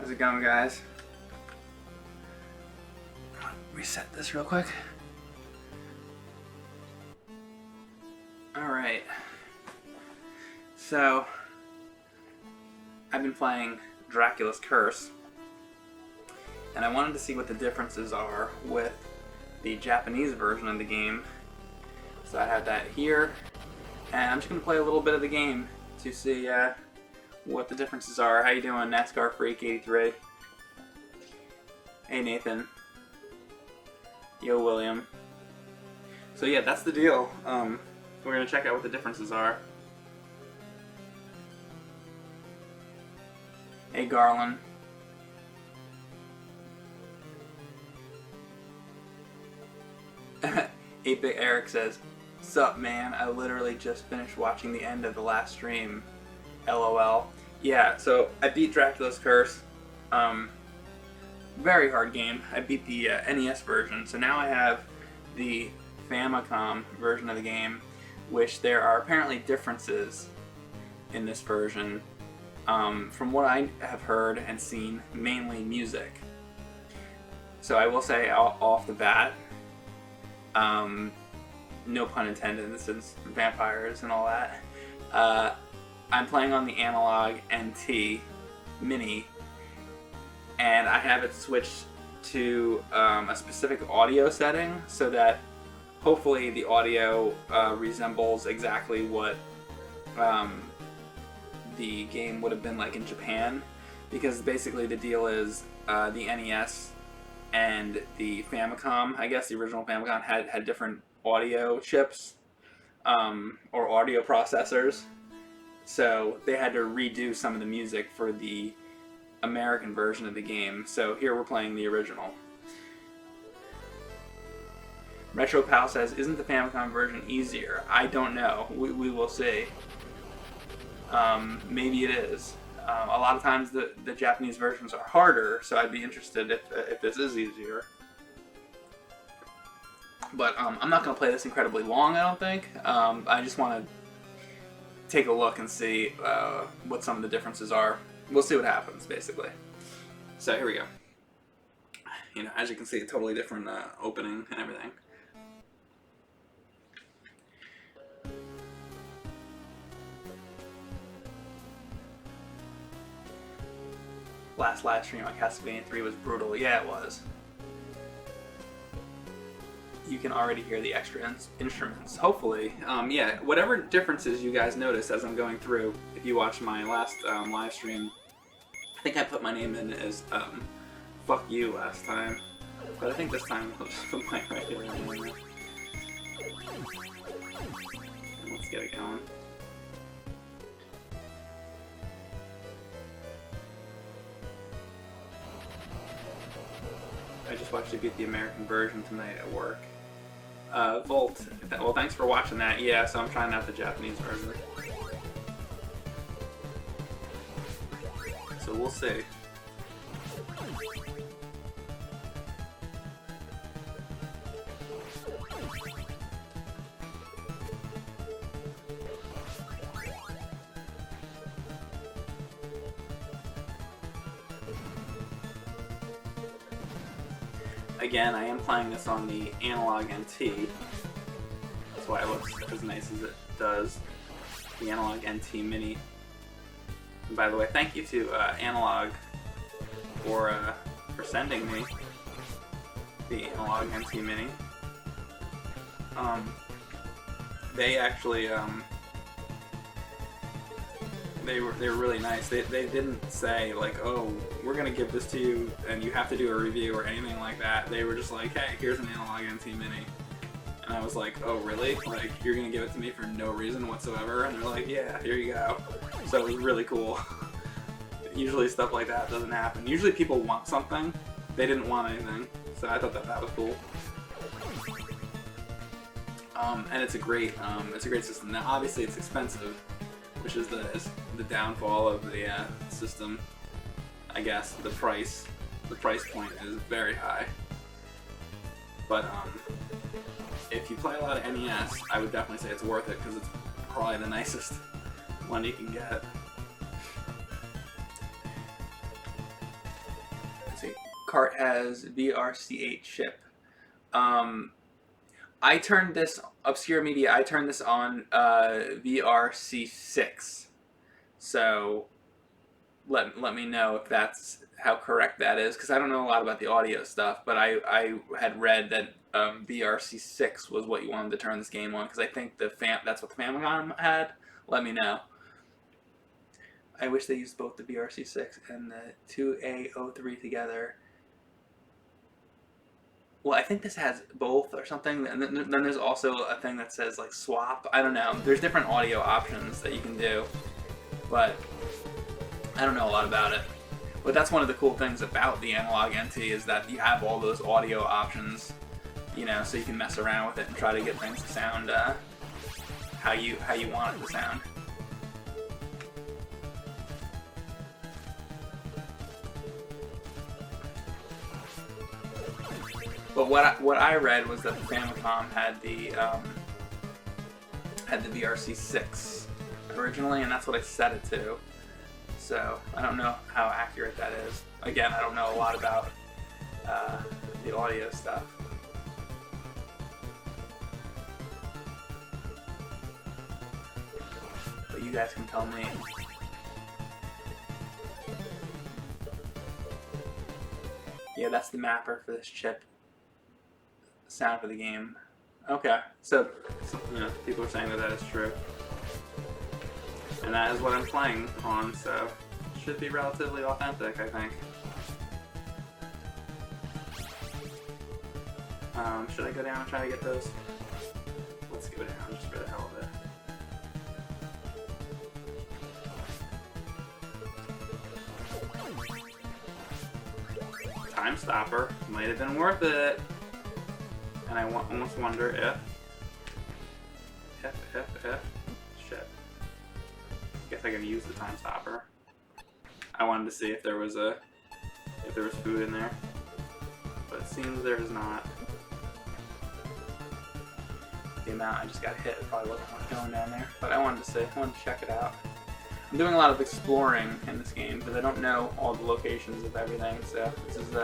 How's it going, guys? Reset this real quick. Alright. So, I've been playing Dracula's Curse, and I wanted to see what the differences are with the Japanese version of the game. So I have that here, and I'm just going to play a little bit of the game to see what the differences are. How you doing, NASCAR Freak 83? Hey Nathan. Yo William. So yeah, that's the deal. We're going to check out what the differences are. Hey Garland. 8-Bit Eric says, "Sup man, I literally just finished watching the end of the last stream. LOL." Yeah, so I beat Dracula's Curse. Very hard game. I beat the NES version, so now I have the Famicom version of the game, which there are apparently differences in this version. From what I have heard and seen, mainly music. So I will say off the bat, no pun intended, since vampires and all that, I'm playing on the Analog NT Mini, and I have it switched to a specific audio setting so that hopefully the audio resembles exactly what the game would have been like in Japan, because basically the deal is the NES and the Famicom, I guess the original Famicom, had different audio chips or audio processors. So they had to redo some of the music for the American version of the game. So here we're playing the original. Retro Pal says, "Isn't the Famicom version easier?" I don't know. We will see. Maybe it is. A lot of times the Japanese versions are harder, so I'd be interested if this is easier. But I'm not going to play this incredibly long, I don't think. I just want to take a look and see what some of the differences are. We'll see what happens, basically. So here we go. You know, as you can see, a totally different opening and everything. Last live stream on Castlevania 3 was brutal. Yeah, it was. You can already hear the extra instruments, hopefully. Yeah, whatever differences you guys notice as I'm going through, if you watched my last live stream, I think I put my name in as fuck you last time, but I think this time I'll just put my regular name in. And let's get it going. I just watched you beat the American version tonight at work. Volt, well, thanks for watching that. Yeah, so I'm trying out the Japanese version. So we'll see. Again, I am playing this on the Analog NT. That's why it looks as nice as it does. The Analog NT Mini. And by the way, thank you to Analog for sending me the Analog NT Mini. They actually they were really nice. They didn't say like, "Oh, we're gonna give this to you and you have to do a review" or anything like that. They were just like, "Hey, here's an Analog NT Mini," and I was like, "Oh, really? Like, you're gonna give it to me for no reason whatsoever?" And they're like, "Yeah, here you go." So it was really cool. Usually stuff like that doesn't happen. Usually people want something. They didn't want anything, so I thought that was cool. And it's a great system. Now, obviously, it's expensive, which is the downfall of the system. I guess the price point is very high. But if you play a lot of NES, I would definitely say it's worth it because it's probably the nicest one you can get. Alucard has VRC8 chip. I turned this, Obscure Media, I turned this on VRC6. So let me know if that's how correct that is, because I don't know a lot about the audio stuff, but I had read that VRC6 was what you wanted to turn this game on, because I think that's what the Famicom had. Let me know. I wish they used both the VRC6 and the 2A03 together. Well, I think this has both or something, and then there's also a thing that says like swap. I don't know. There's different audio options that you can do, but I don't know a lot about it. But that's one of the cool things about the Analog NT is that you have all those audio options, you know, so you can mess around with it and try to get things to sound how you want it to sound. But what I read was that the Famicom had the VRC6 originally, and that's what I set it to. So I don't know how accurate that is. Again, I don't know a lot about the audio stuff. But you guys can tell me. Yeah, that's the mapper for this chip. Sound for the game. Okay, so you know, people are saying that is true, and that is what I'm playing on, so it should be relatively authentic, I think. Should I go down and try to get those? Let's go down just for the hell of it. Time stopper might have been worth it. And I almost wonder if shit. I guess I can use the time stopper. I wanted to see if there was food in there, but it seems there is not. The amount I just got hit probably wasn't worth going down there, but I wanted to check it out. I'm doing a lot of exploring in this game because I don't know all the locations of everything, so this is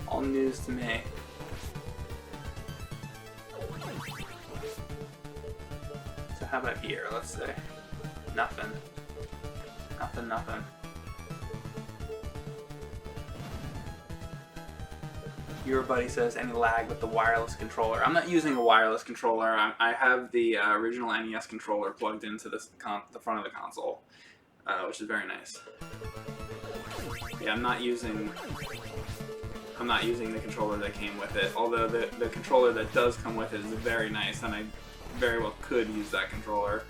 all news to me. How about here? Let's see. Nothing. Nothing. Your buddy says, any lag with the wireless controller. I'm not using a wireless controller. I have the original NES controller plugged into the front of the console, which is very nice. Yeah, I'm not using the controller that came with it, although the controller that does come with it is very nice, and I very well could use that controller.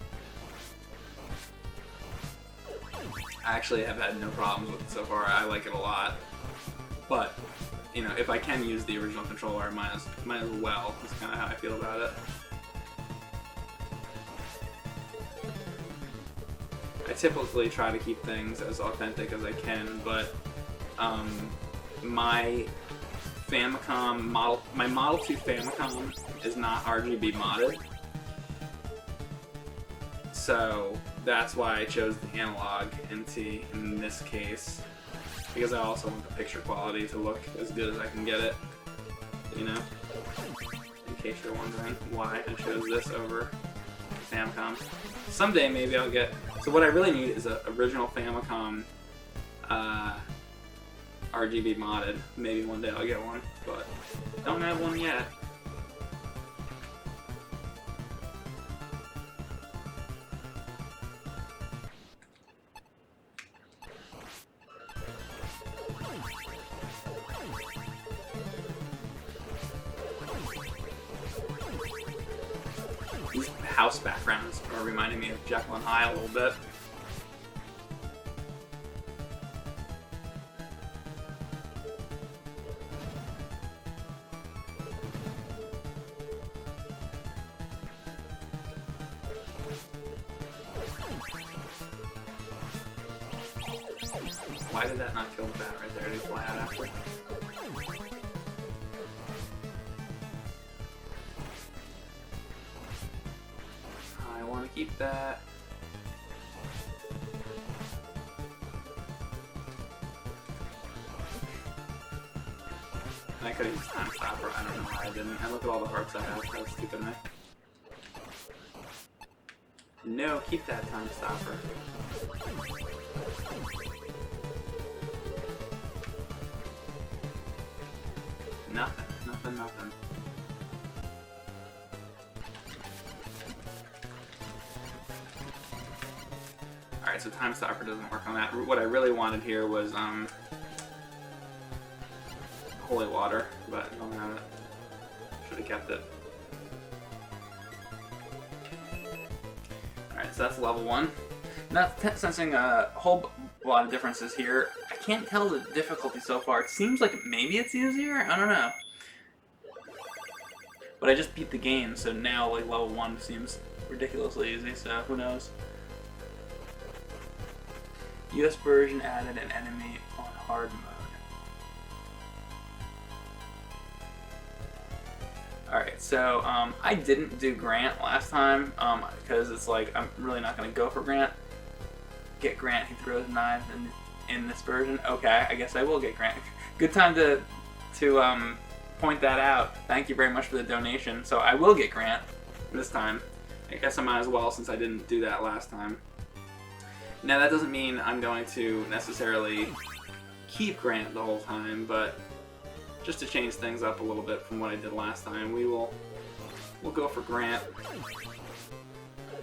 I actually have had no problems with it so far. I like it a lot. But, you know, if I can use the original controller, I might as well. That's kind of how I feel about it. I typically try to keep things as authentic as I can, but my Model 2 Famicom is not RGB modded. So that's why I chose the analog NT in this case, because I also want the picture quality to look as good as I can get it, you know, in case you're wondering why I chose this over the Famicom. Someday maybe I'll get, so what I really need is an original Famicom RGB modded. Maybe one day I'll get one, but don't have one yet. These house backgrounds are reminding me of Jekyll and Hyde a little bit. Why did that not kill the bat right there? Did he fly out after? I want to keep that. I could have used Time Stopper. I don't know why I didn't. And look at all the hearts I have. That was stupid of me. No, keep that Time Stopper. Nothing. Nothing, nothing. Alright, so Time Stopper doesn't work on that. What I really wanted here was, Holy Water, but I don't have it. Should have kept it. Alright, so that's level 1. Not sensing a whole lot of differences here. I can't tell the difficulty so far. It seems like maybe it's easier? I don't know. But I just beat the game, so now like level 1 seems ridiculously easy, so who knows. US version added an enemy on hard mode. Alright, so I didn't do Grant last time because it's like I'm really not going to go for Grant. Get Grant, he throws knives in this version. Okay, I guess I will get Grant. Good time to point that out. Thank you very much for the donation. So I will get Grant this time. I guess I might as well since I didn't do that last time. Now that doesn't mean I'm going to necessarily keep Grant the whole time, but just to change things up a little bit from what I did last time, we'll go for Grant.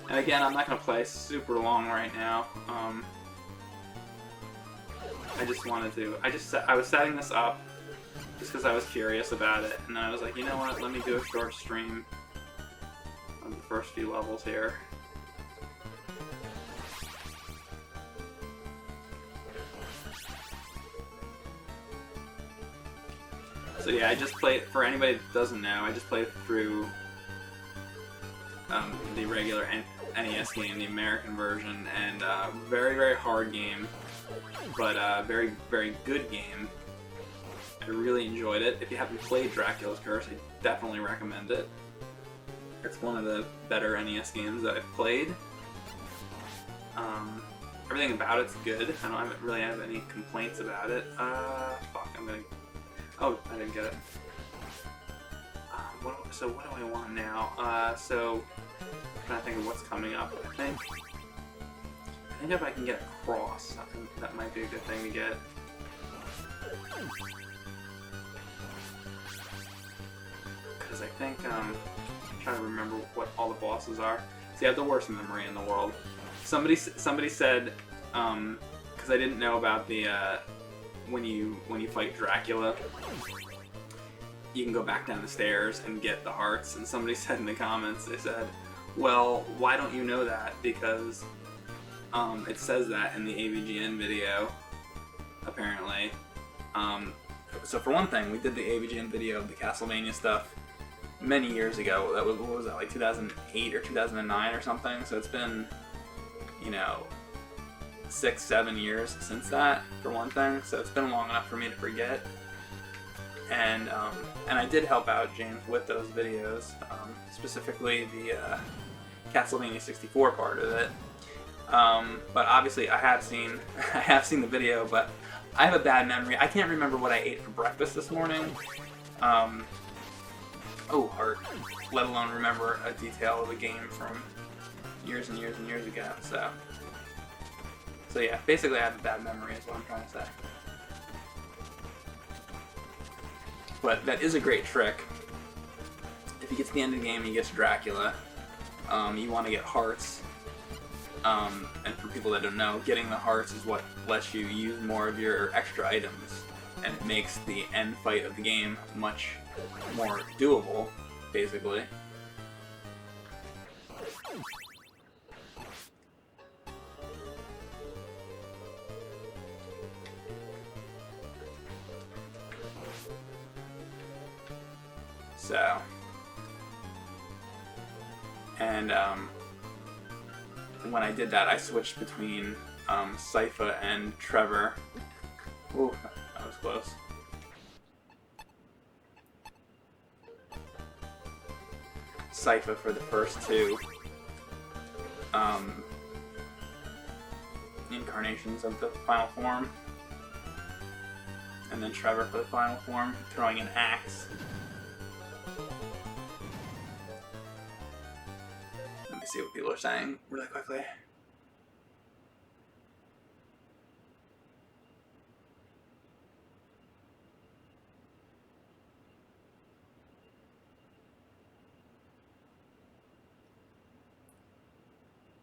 And again, I'm not going to play super long right now. I just wanted to. I was setting this up just because I was curious about it, and then I was like, you know what? Let me do a short stream of the first few levels here. So yeah, I just played, for anybody that doesn't know, I just played through the regular NES game, the American version, and very, very hard game, but very, very good game. I really enjoyed it. If you haven't played Dracula's Curse, I definitely recommend it. It's one of the better NES games that I've played. Everything about it's good. I don't really have any complaints about it. Fuck, I'm gonna... Oh, I didn't get it. So what do I want now? So I'm trying to think of what's coming up. I think if I can get a cross, I think that might be a good thing to get. Because I think I'm trying to remember what all the bosses are. See, I have the worst memory in the world. Somebody said, because I didn't know about the when you fight Dracula, you can go back down the stairs and get the hearts. And somebody said in the comments, they said, well, why don't you know that? Because it says that in the AVGN video, apparently. So for one thing, we did the AVGN video of the Castlevania stuff many years ago. That was, what was that, like 2008 or 2009 or something? So it's been, you know, 6-7 years since that, for one thing, so it's been long enough for me to forget. And I did help out James with those videos, specifically the Castlevania 64 part of it. But obviously, I have seen the video, but I have a bad memory. I can't remember what I ate for breakfast this morning. Oh, heart. Let alone remember a detail of a game from years and years and years ago. So yeah, basically I have a bad memory is what I'm trying to say. But that is a great trick. If you get to the end of the game and you get to Dracula, you want to get hearts. And for people that don't know, getting the hearts is what lets you use more of your extra items. And it makes the end fight of the game much more doable, basically. So, and when I did that, I switched between Sypha and Trevor. Ooh, that was close. Sypha for the first two incarnations of the final form. And then Trevor for the final form, throwing an axe. Let me see what people are saying really quickly.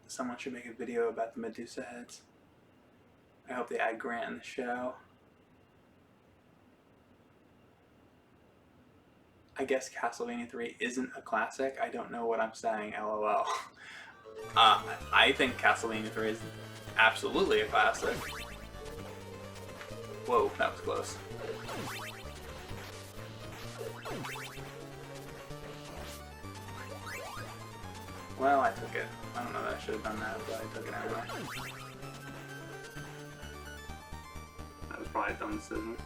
Someone should make a video about the Medusa heads. I hope they add Grant in the show. I guess Castlevania 3 isn't a classic. I don't know what I'm saying, LOL. I think Castlevania 3 is absolutely a classic. Whoa, that was close. Well, I took it. I don't know that I should have done that, but I took it anyway. That was probably a dumb decision.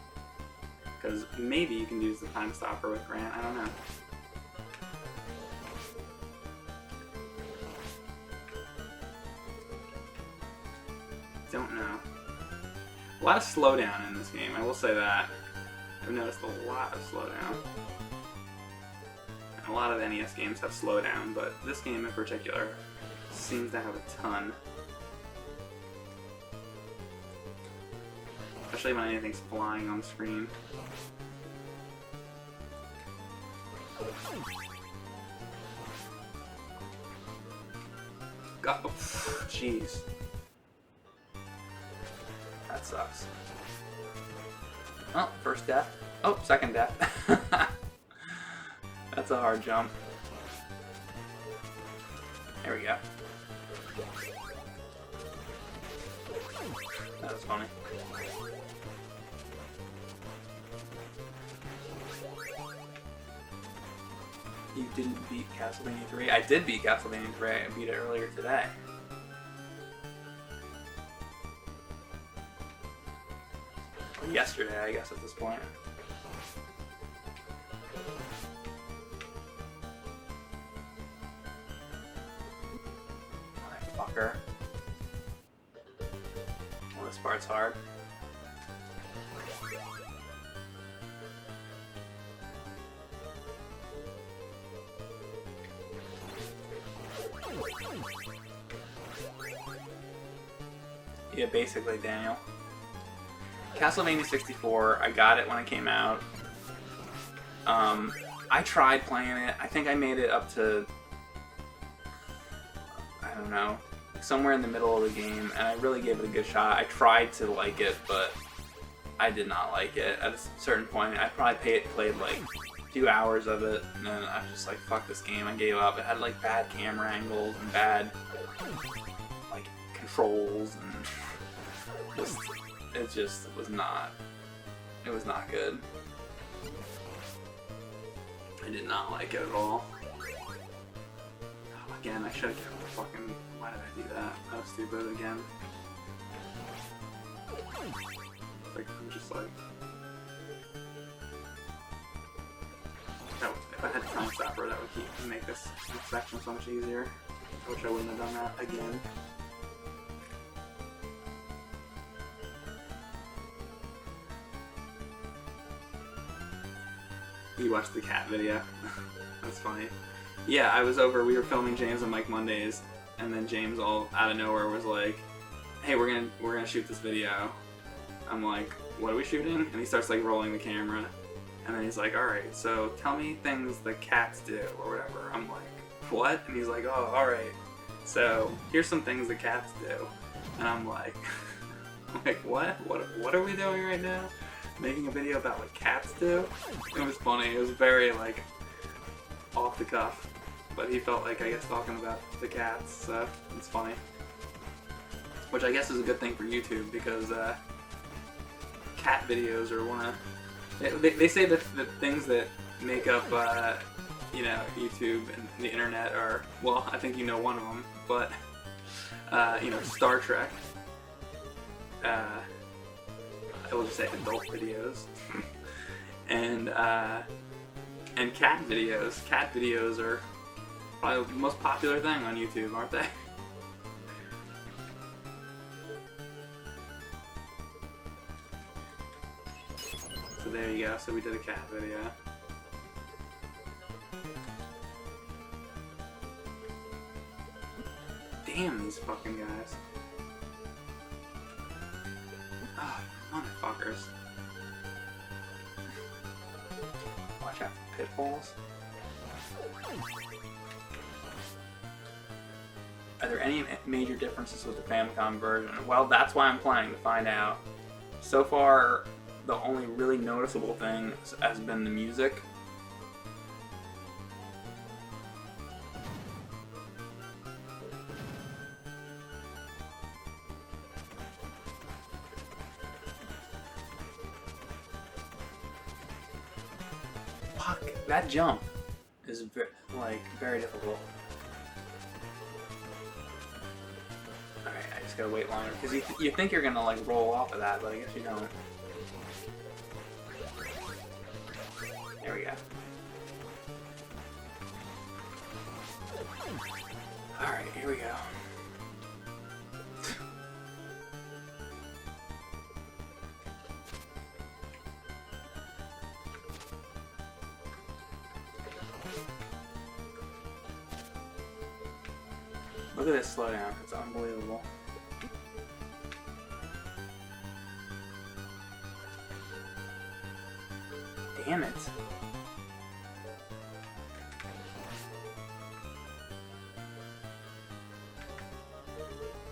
Because maybe you can use the time stopper with Grant, I don't know. Don't know. A lot of slowdown in this game, I will say that. I've noticed a lot of slowdown. And a lot of NES games have slowdown, but this game in particular seems to have a ton. Especially when anything's flying on screen. God, oh, jeez. That sucks. Oh, first death. Oh, second death. That's a hard jump. There we go. That was funny. You didn't beat Castlevania 3? I did beat Castlevania 3. I beat it earlier today. Or yesterday, I guess, at this point. Motherfucker. Well, this part's hard. Yeah, basically, Daniel. Castlevania 64, I got it when it came out. I tried playing it. I think I made it up to, I don't know, somewhere in the middle of the game, and I really gave it a good shot. I tried to like it, but I did not like it. At a certain point, I probably played like a few hours of it, and then I was just like, fuck this game. I gave up. It had like bad camera angles and bad like controls, and it just was not good. I did not like it at all. Oh, again, I should have kept the fucking... Why did I do that? That was stupid again. Like, I'm just like... If I had a time stopper, that would make this section so much easier. I wish I wouldn't have done that again. You watched the cat video. That's funny. Yeah, I was over, we were filming James and Mike Mondays, and then James all out of nowhere was like, hey, we're gonna shoot this video. I'm like, what are we shooting? And he starts like rolling the camera, and then he's like, alright, so tell me things the cats do, or whatever. I'm like, what? And he's like, oh, alright, so here's some things the cats do. And I'm like, what are we doing right now? Making a video about what cats do? It was funny. It was very, like, off the cuff. But he felt like, I guess, talking about the cats, so it's funny. Which I guess is a good thing for YouTube, because cat videos are one of... They say that the things that make up, you know, YouTube and the internet are... Well, I think you know one of them, but, you know, Star Trek. I will just say adult videos, and cat videos. Cat videos are probably the most popular thing on YouTube, aren't they? So there you go. So we did a cat video. Damn these fucking guys. Oh, motherfuckers. Watch out for pitfalls. Are there any major differences with the Famicom version? Well, that's why I'm planning to find out. So far, the only really noticeable thing has been the music. Fuck, that jump is very difficult. Alright, I just gotta wait longer, because you think you're gonna like roll off of that, but I guess you don't. There we go. Alright, here we go. Look at this slowdown, it's unbelievable. Damn it.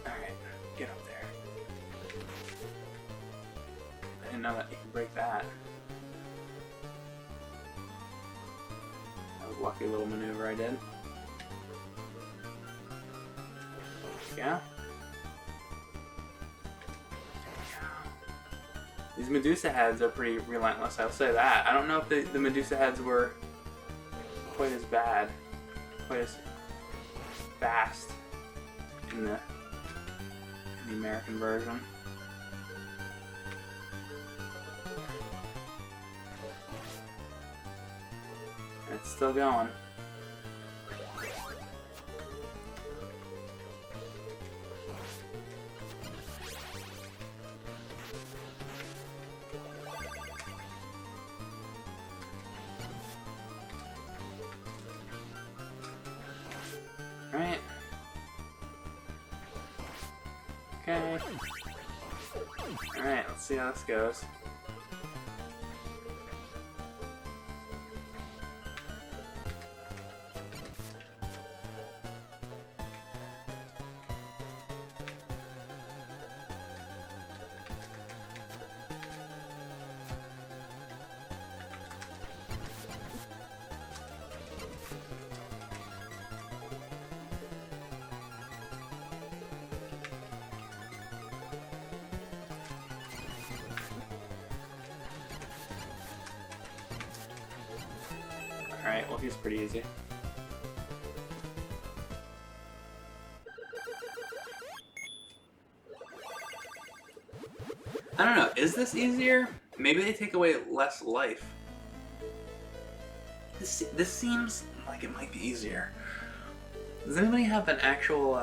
Alright, get up there. I didn't know that you could break that. That was a lucky little maneuver I did. Yeah. These Medusa heads are pretty relentless, I'll say that. I don't know if the Medusa heads were quite as bad, quite as fast in the American version. And it's still going. Right. Okay. Alright, let's see how this goes. Alright, well he's pretty easy. I don't know, is this easier? Maybe they take away less life. This seems like it might be easier. Does anybody have an actual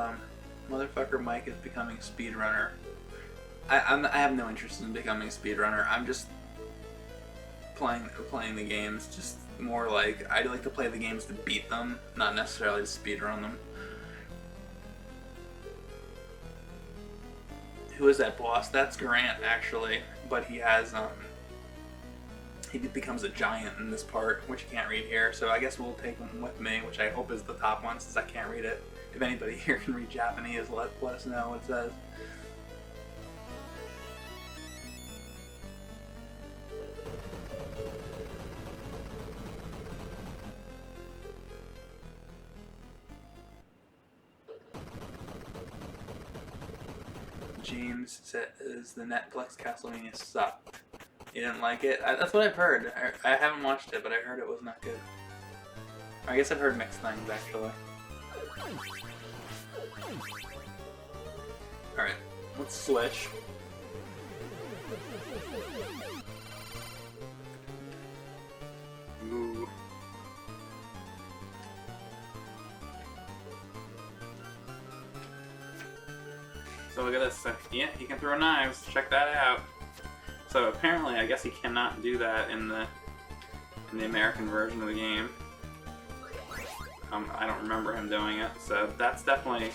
motherfucker Mike is becoming a speedrunner? I have no interest in becoming a speedrunner. I'm just playing the games, just more like I like to play the games to beat them, not necessarily to speedrun them. Who is that boss? That's Grant, actually, but he has he becomes a giant in this part, which you can't read here, so I guess we'll take him with me, which I hope is the top one since I can't read it. If anybody here can read Japanese, let us know what it says. James says the Netflix Castlevania sucked. You didn't like it? That's what I've heard. I haven't watched it, but I heard it was not good. I guess I've heard mixed things, actually. Alright, let's switch. Ooh. So look at this. Yeah, he can throw knives. Check that out. So apparently, I guess he cannot do that in the American version of the game. I don't remember him doing it, so that's definitely...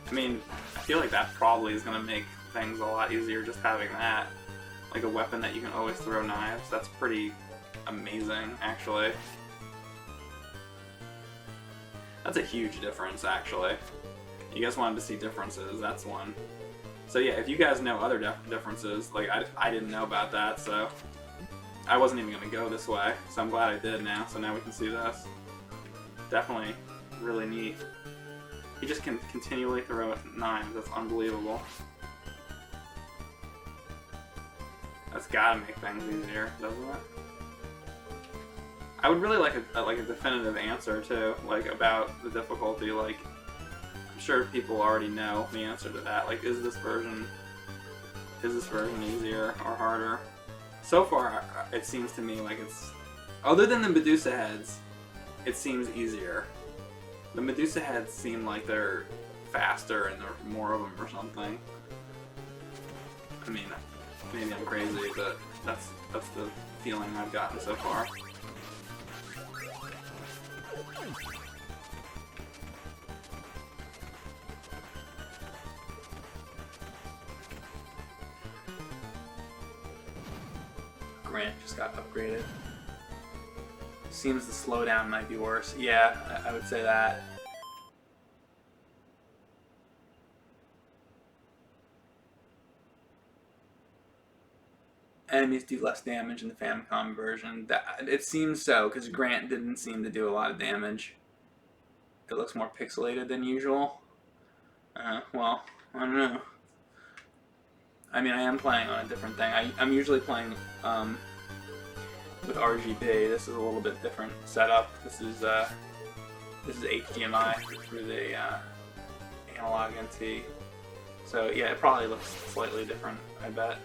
I mean, I feel like that probably is going to make things a lot easier just having that. Like a weapon that you can always throw knives. That's pretty amazing, actually. That's a huge difference, actually. You guys wanted to see differences, that's one. So yeah, if you guys know other differences, like I didn't know about that, so I wasn't even going to go this way, so I'm glad I did now, so now we can see this. Definitely really neat. He just can continually throw knives, that's unbelievable. That's gotta make things easier, doesn't it? I would really like a definitive answer too, like about the difficulty. Like, I'm sure people already know the answer to that. Like, is this version easier or harder? So far, it seems to me like it's, other than the Medusa heads, it seems easier. The Medusa heads seem like they're faster and there are more of them or something. I mean, maybe I'm crazy, but that's the feeling I've gotten so far. Grant just got upgraded. Seems the slowdown might be worse. Yeah, I would say that. Enemies do less damage in the Famicom version. It seems so, because Grant didn't seem to do a lot of damage. It looks more pixelated than usual. Well, I don't know. I mean, I am playing on a different thing. I'm usually playing with RGB. This is a little bit different setup. This is HDMI through the analog NT. So yeah, it probably looks slightly different, I bet.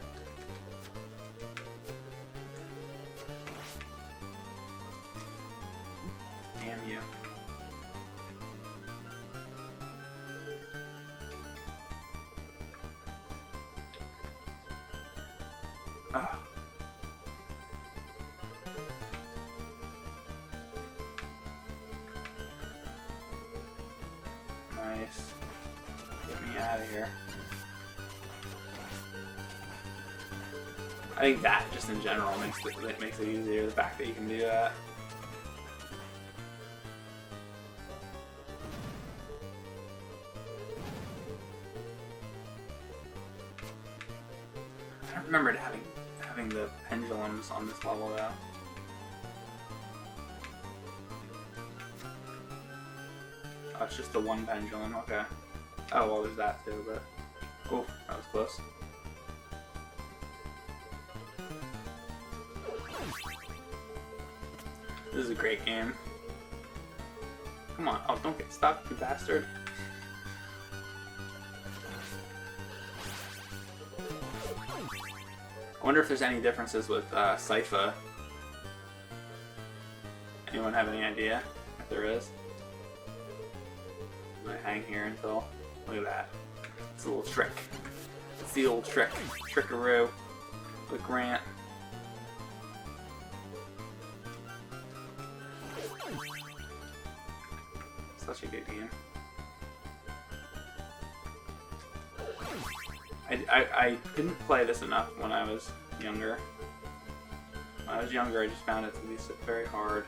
Damn you. Oh. Nice. Get me out of here. I think that just in general makes it easier, the fact that you can do that. I don't remember having the pendulums on this level though. Oh, it's just the one pendulum, okay. Oh, well, there's that too, but... Oh, that was close. This is a great game. Come on. Oh, don't get stuck, you bastard. I wonder if there's any differences with Sypha. Anyone have any idea if there is? I'm gonna hang here until... Look at that. It's a little trick. It's the old trick. Trickaroo with Grant. Such a good game. I didn't play this enough when I was younger. When I was younger, I just found it to be very hard.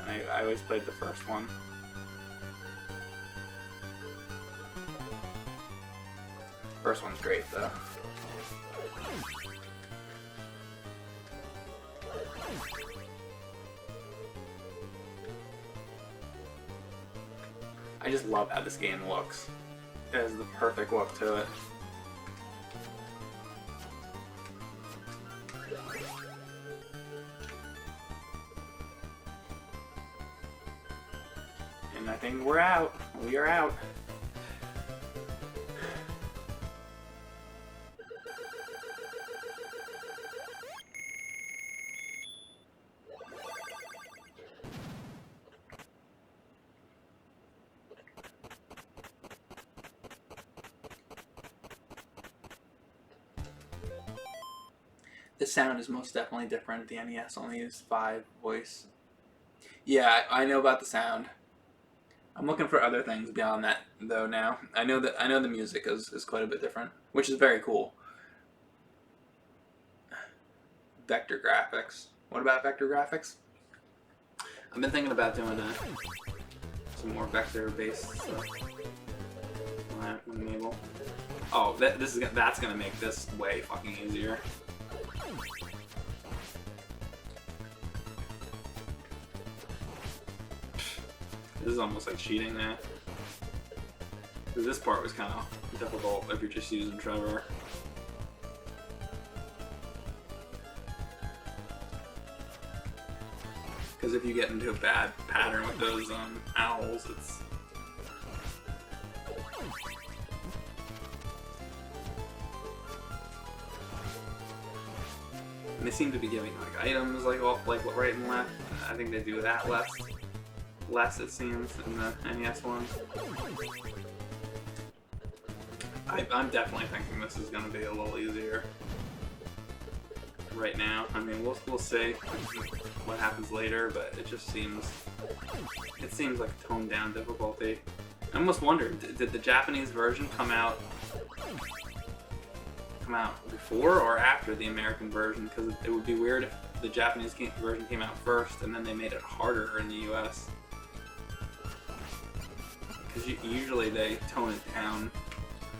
And I always played the first one. First one's great, though. I just love how this game looks. It has the perfect look to it. And I think we're out. We are out. The sound is most definitely different. The NES only used 5 voice. Yeah, I know about the sound. I'm looking for other things beyond that though now. I know the music is quite a bit different, which is very cool. Vector graphics. What about vector graphics? I've been thinking about doing some more vector-based stuff when I'm able. Oh, that's gonna make this way fucking easier. This is almost like cheating now. This part was kind of difficult if you're just using Trevor. Because if you get into a bad pattern with those owls, it's... And they seem to be giving like items like right and left. I think they do that less it seems in the NES ones. I'm definitely thinking this is going to be a little easier right now. I mean, we'll see what happens later, but it just seems like a toned down difficulty. I almost wondered, did the Japanese version come out before or after the American version? Because it would be weird if the Japanese version came out first and then they made it harder in the US. Because usually they tone it down,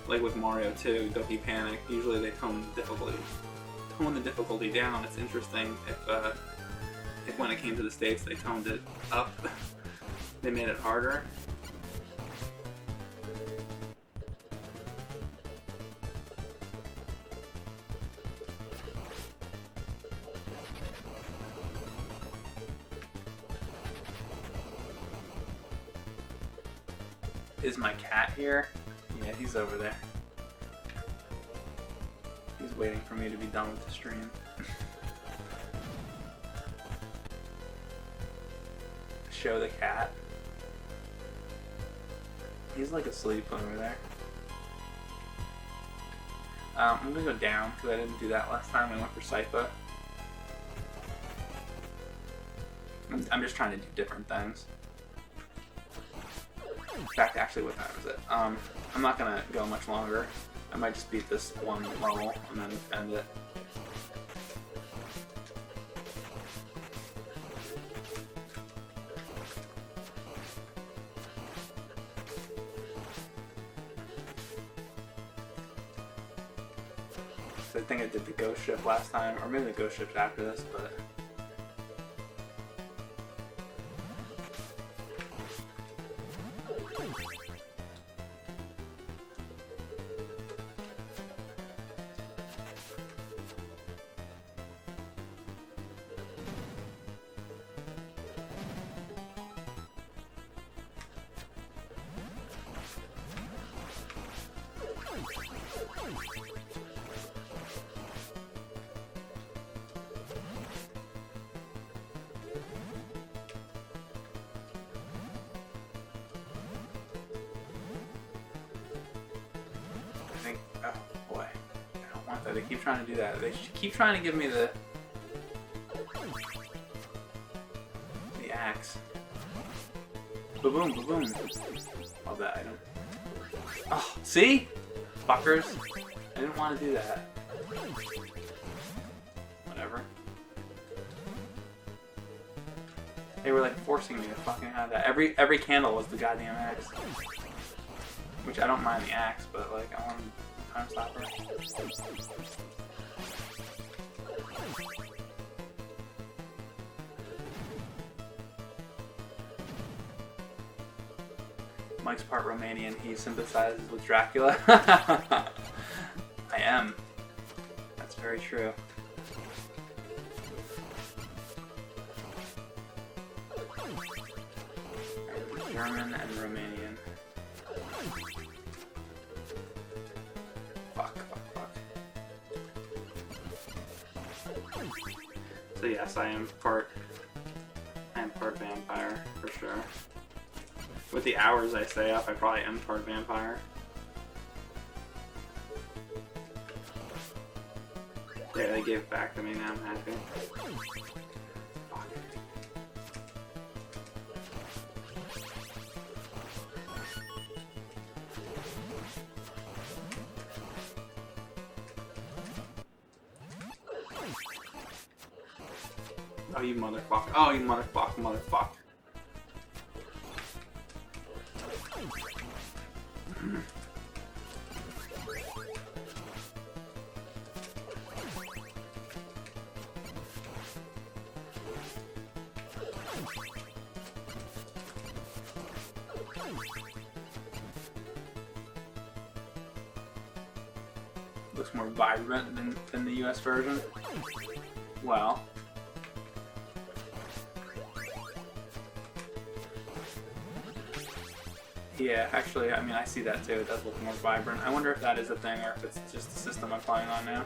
like with Mario 2, Doki Panic. Usually they tone the difficulty down. It's interesting if when it came to the States they toned it up, they made it harder. Is my cat here? Yeah, he's over there. He's waiting for me to be done with the stream. Show the cat. He's like asleep over there. I'm gonna go down because I didn't do that last time. I went for Sypha. I'm just trying to do different things. In fact, actually, what time is it? I'm not gonna go much longer. I might just beat this one level and then end it. So I think I did the ghost ship last time, or maybe the ghost ship's after this, but... Oh boy, I don't want that. They keep trying to do that. They keep trying to give me the axe. Ba-boom, ba-boom. Love that item. Oh, see? Fuckers. I didn't want to do that. Whatever. They were like forcing me to fucking have that. Every candle was the goddamn axe. Which I don't mind the axe, but like I want time stopper. Mike's part Romanian. He sympathizes with Dracula. I am. That's very true. I'm German and Romanian. Fuck. So yes, I am part vampire for sure. With the hours I stay up, I probably am part vampire. Yeah, they gave it back to me, now I'm happy. Fuck. Oh, you motherfucker. Oh, you motherfucker. Looks more vibrant than the US version. Well. Yeah, actually, I mean, I see that too. It does look more vibrant. I wonder if that is a thing or if it's just the system I'm playing on now.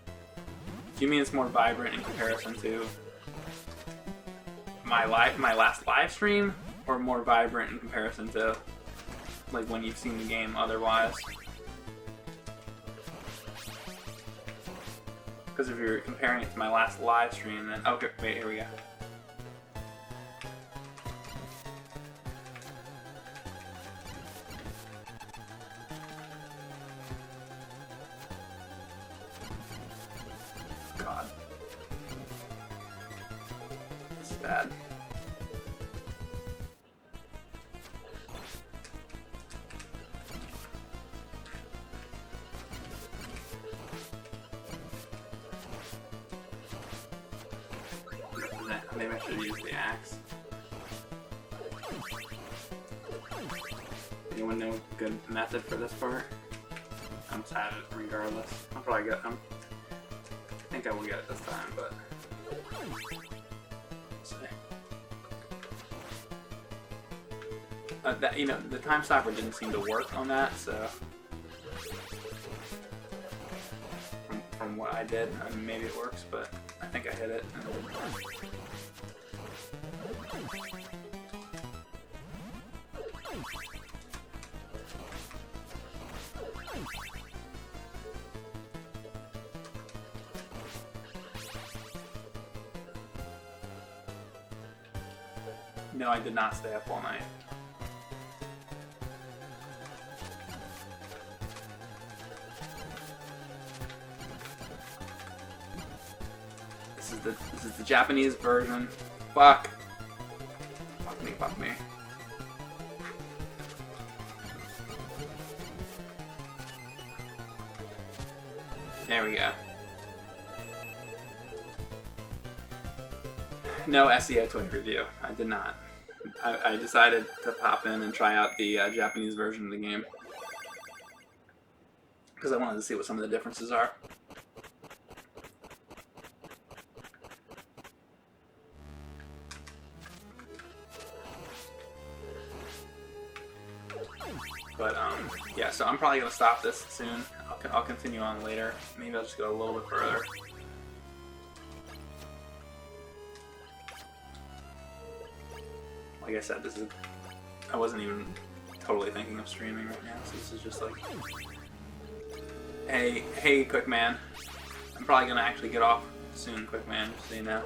Do you mean it's more vibrant in comparison to my last live stream, or more vibrant in comparison to like when you've seen the game otherwise? Because if you're comparing it to my last live stream, then okay, wait, here we go. God, this is bad. Maybe I should use the axe. Anyone know a good method for this part? I'm sad at it regardless. I'll probably get them. I think I will get it this time, but let's see. That, you know, the time stopper didn't seem to work on that, so from what I did, I mean, maybe it works, but I think I hit it. No, I did not stay up all night. This is the Japanese version. Fuck. Fuck me, fuck me. There we go. No SEO Twitch review. I did not. I decided to pop in and try out the Japanese version of the game because I wanted to see what some of the differences are. But yeah, so I'm probably gonna stop this soon. I'll continue on later. Maybe I'll just go a little bit further. Like I said, I wasn't even totally thinking of streaming right now, so this is just like, hey, Quick Man. I'm probably gonna actually get off soon, Quick Man, just so you know.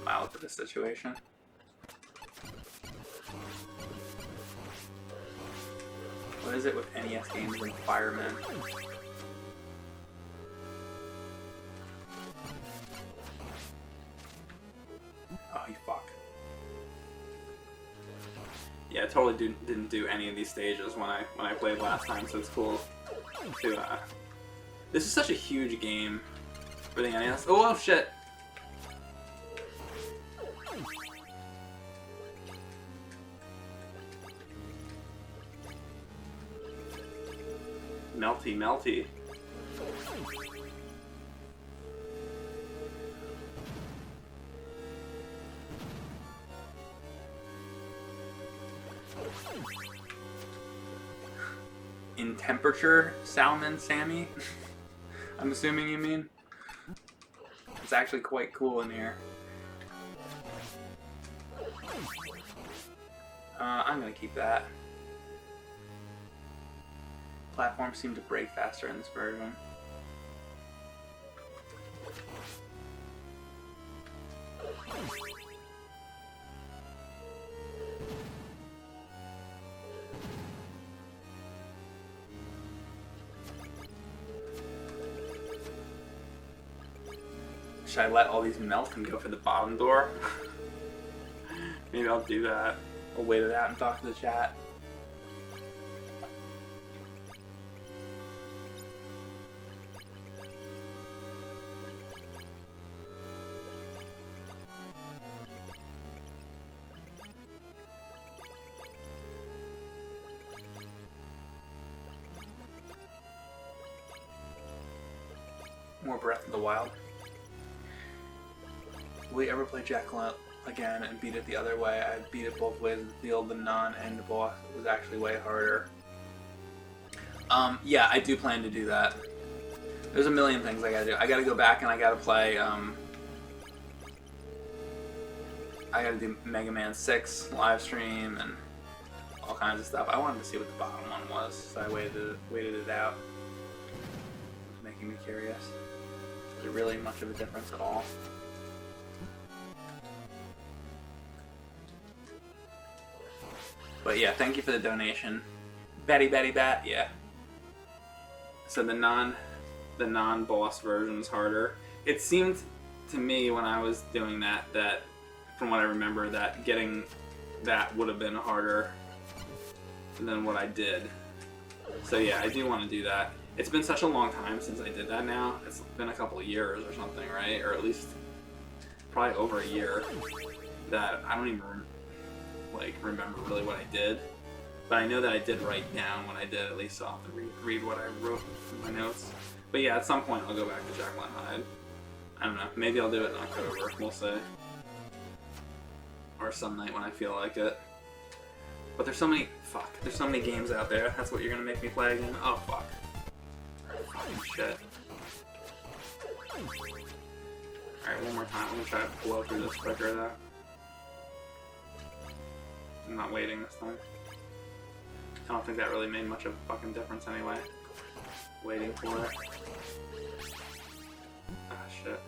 Wow, look at this situation. What is it with NES games and firemen? Oh, you fuck. Yeah, I totally didn't do any of these stages when I played last time, so it's cool to this is such a huge game for the NES. Oh shit! Melty. In temperature, Salmon Sammy? I'm assuming you mean? It's actually quite cool in here. I'm gonna keep that. platforms seem to break faster in this version. Should I let all these melt and go for the bottom door? Maybe I'll do that. I'll wait it out and talk to the chat. More Breath of the Wild. Will you ever play Dracula again and beat it the other way? I beat it both ways in the field. The non-end boss was actually way harder. Yeah, I do plan to do that. There's a million things I gotta do. I gotta go back and I gotta play, I gotta do Mega Man 6 live stream and all kinds of stuff. I wanted to see what the bottom one was, so I waited it out. It's making me curious. Is there really much of a difference at all? But yeah, thank you for the donation. Betty Bat, yeah. So the non-boss version's harder. It seemed to me when I was doing that, from what I remember, that getting that would have been harder than what I did. So yeah, I do want to do that. It's been such a long time since I did that now. It's been a couple of years or something, right? Or at least probably over a year that I don't even remember really what I did. But I know that I did write down what I did, at least so I'll have to read what I wrote in my notes. But yeah, at some point I'll go back to Jekyll and Hyde. I don't know, maybe I'll do it in October, we'll see. Or some night when I feel like it. But there's so many games out there. That's what you're gonna make me play again? Oh fuck. Shit. Alright, one more time. I'm gonna try to blow through this quicker though. I'm not waiting this time. I don't think that really made much of a fucking difference anyway. Waiting for it. Ah, shit.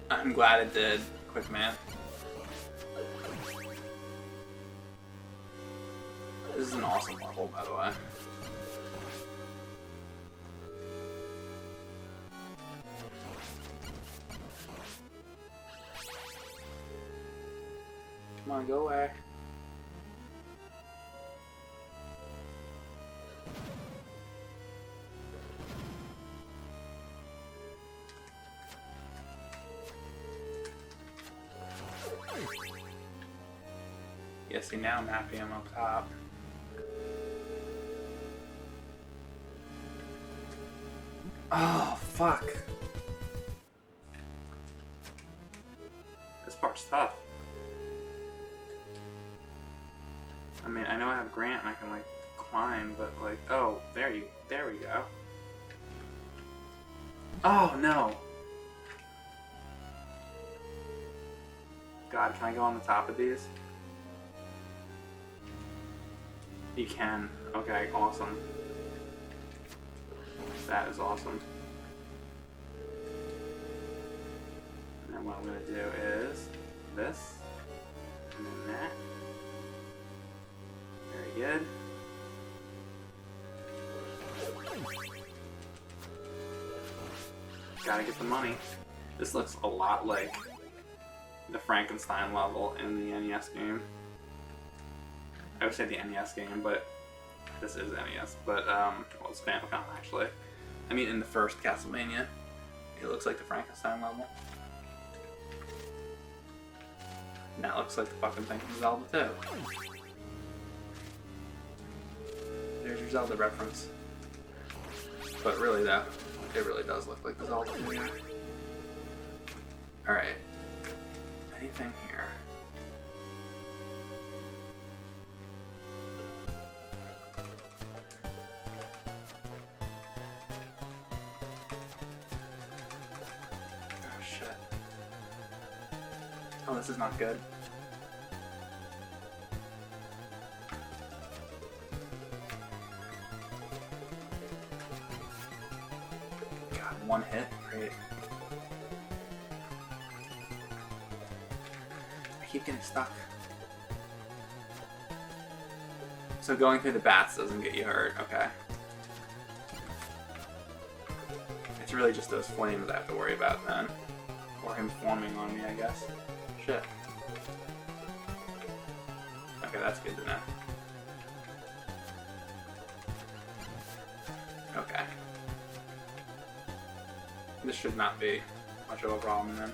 I'm glad it did, quick man. This is an awesome level, by the way. Come on, go away. Yeah, see, now I'm happy I'm up top. Oh, fuck. This part's tough. I mean, I know I have Grant and I can, like, climb, but, like, oh, there we go. Oh, no. God, can I go on the top of these? You can. Okay, awesome. That is awesome. And then what I'm going to do is this, and then that. Very good. Gotta get the money. This looks a lot like the Frankenstein level in the NES game. I would say the NES game, but this is NES. But, well, it's Famicom, actually. I mean, in the first Castlevania, it looks like the Frankenstein level. Now it looks like the fucking thing from Zelda 2. There's your Zelda reference. But really, though, it really does look like the Zelda 2 game. Alright. Anything here? Oh, shit. Oh, this is not good. God, one hit? Great. I keep getting stuck. So going through the bats doesn't get you hurt, okay. It's really just those flames I have to worry about then. Or him forming on me, I guess. Shit. Okay, that's good to know. Okay. This should not be much of a problem then.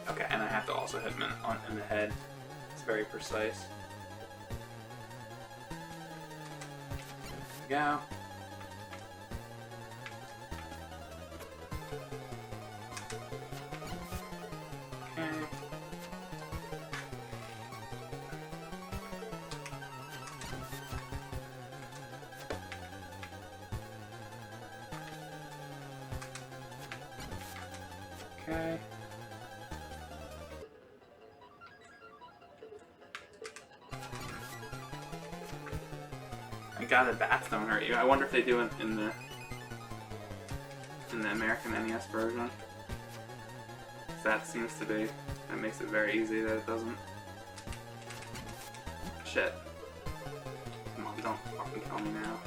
Okay, and I have to also hit him in the head. It's very precise. There we go. Okay. Okay. I got it, bats don't hurt you. I wonder if they do it in the American NES version. That seems to be. That makes it very easy that it doesn't. Shit. Come on, don't fucking kill me now.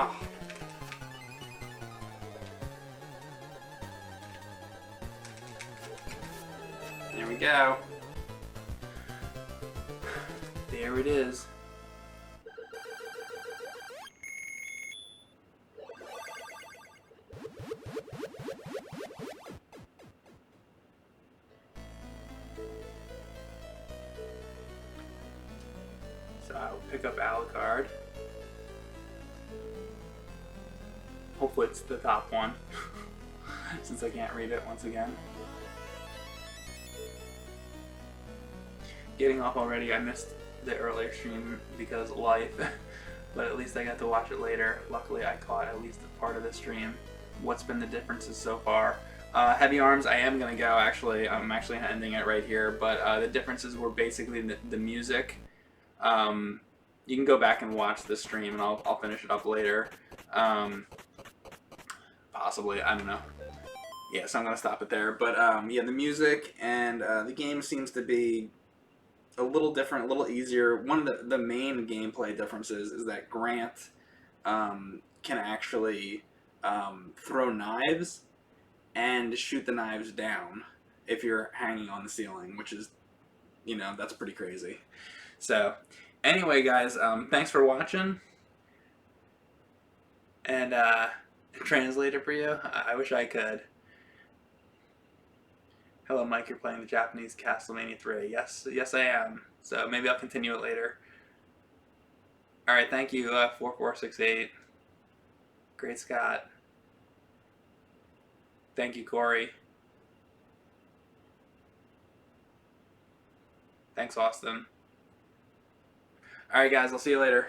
Oh. There we go. There it is. So I'll pick up Alucard. Hopefully it's the top one, since I can't read it once again. Getting off already, I missed the earlier stream because of life, but at least I got to watch it later. Luckily I caught at least a part of the stream. What's been the differences so far? Heavy Arms, I am going to go actually. I'm actually ending it right here, but the differences were basically the music. You can go back and watch the stream and I'll finish it up later. Possibly, I don't know. Yeah, so I'm gonna stop it there. But yeah, the music and the game seems to be a little different, a little easier. One of the main gameplay differences is that Grant can actually throw knives and shoot the knives down if you're hanging on the ceiling, which is, you know, that's pretty crazy. So, anyway, guys, thanks for watching. And translate it for you? I wish I could. Hello, Mike. You're playing the Japanese Castlevania 3. Yes, I am. So maybe I'll continue it later. All right, thank you, 4468. Great Scott. Thank you, Corey. Thanks, Austin. All right, guys. I'll see you later.